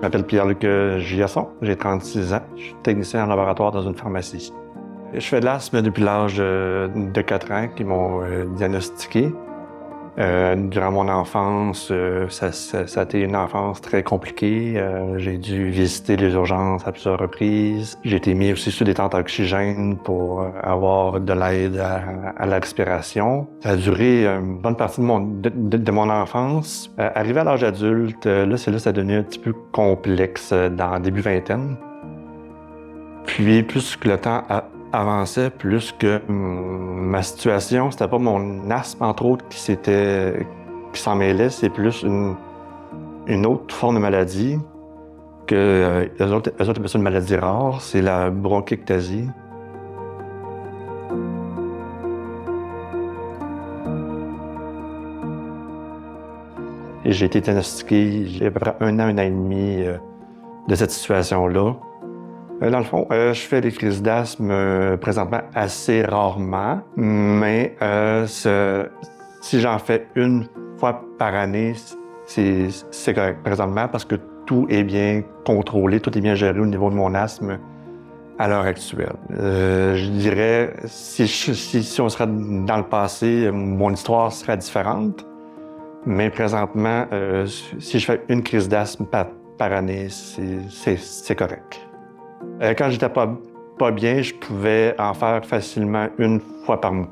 m'appelle Pierre-Luc Giasson, j'ai 36 ans. Je suis technicien en laboratoire dans une pharmacie. Je fais de l'asthme depuis l'âge de 4 ans qu'ils m'ont diagnostiqué. Durant mon enfance, ça a été une enfance très compliquée. J'ai dû visiter les urgences à plusieurs reprises. J'ai été mis aussi sous des tentes à oxygène pour avoir de l'aide à la respiration. Ça a duré une bonne partie de mon enfance. Arrivé à l'âge adulte, ça a devenu un petit peu complexe dans le début vingtaine. Puis, plus que le temps avançait, plus que ma situation, c'était pas mon asthme, entre autres, qui s'en mêlait, c'est plus une autre forme de maladie que eux autres appellent ça une maladie rare, c'est la bronchiectasie. Et j'ai été diagnostiqué, j'ai à peu près un an et demi de cette situation-là. Dans le fond, je fais des crises d'asthme présentement assez rarement, mais si j'en fais une fois par année, c'est correct présentement parce que tout est bien contrôlé, tout est bien géré au niveau de mon asthme à l'heure actuelle. Je dirais, si on serait dans le passé, mon histoire serait différente, mais présentement, si je fais une crise d'asthme par année, c'est correct. Quand j'étais pas bien, je pouvais en faire facilement une fois par mois.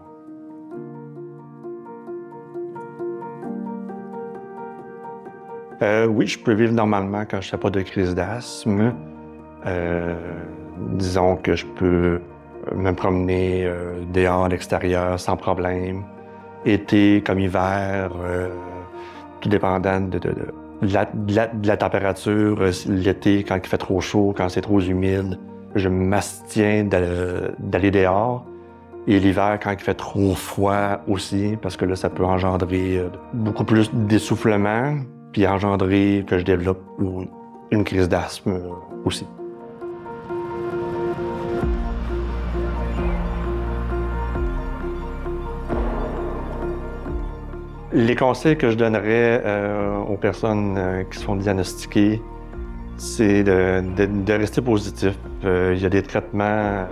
Oui, je peux vivre normalement quand je fais pas de crise d'asthme. Disons que je peux me promener dehors, à l'extérieur, sans problème. Été comme hiver, tout dépendant de la température, l'été, quand il fait trop chaud, quand c'est trop humide, je m'abstiens d'aller dehors. Et l'hiver, quand il fait trop froid aussi, parce que là, ça peut engendrer beaucoup plus d'essoufflement, puis engendrer que je développe une crise d'asthme aussi. Les conseils que je donnerais aux personnes qui sont diagnostiquées, c'est de rester positif. Il y a des traitements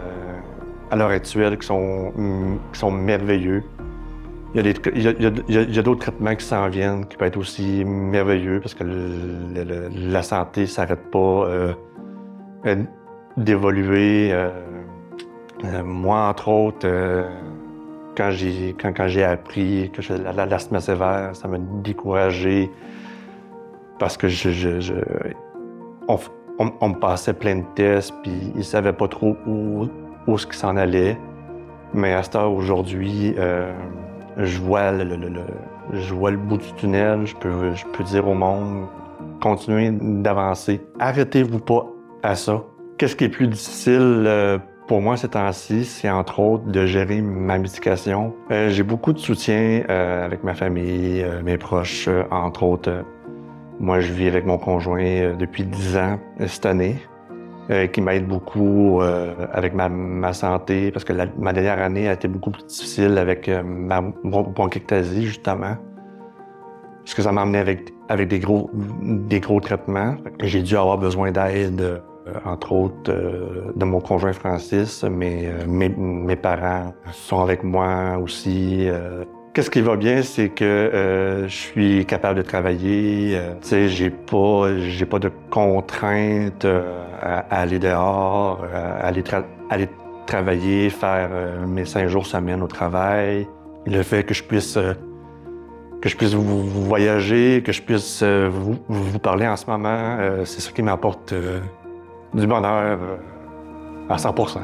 à l'heure actuelle qui sont merveilleux. Il y a d'autres traitements qui s'en viennent qui peuvent être aussi merveilleux parce que la santé ne s'arrête pas d'évoluer. Moi, entre autres, quand j'ai appris que j'avais l'asthme sévère, ça m'a découragé parce que on me passait plein de tests puis ils ne savaient pas trop où ce qui s'en allait. Mais à cette heure, aujourd'hui, je vois le bout du tunnel. Je peux dire au monde, continuez d'avancer. Arrêtez-vous pas à ça. Qu'est-ce qui est plus difficile pour moi, ces temps-ci, c'est entre autres de gérer ma médication. J'ai beaucoup de soutien avec ma famille, mes proches, entre autres. Moi, je vis avec mon conjoint depuis 10 ans cette année, qui m'aide beaucoup avec ma santé, parce que ma dernière année a été beaucoup plus difficile avec ma bronchiectasie, justement. Parce que ça m'a amené avec des gros traitements. J'ai dû avoir besoin d'aide. Entre autres, de mon conjoint Francis, mais mes parents sont avec moi aussi. Qu'est-ce qui va bien, c'est que je suis capable de travailler. Tu sais, j'ai pas de contraintes à aller dehors, à aller travailler, faire mes 5 jours semaine au travail. Le fait que je puisse vous voyager, que je puisse vous parler en ce moment, c'est ça qui m'apporte du bonheur à 100%.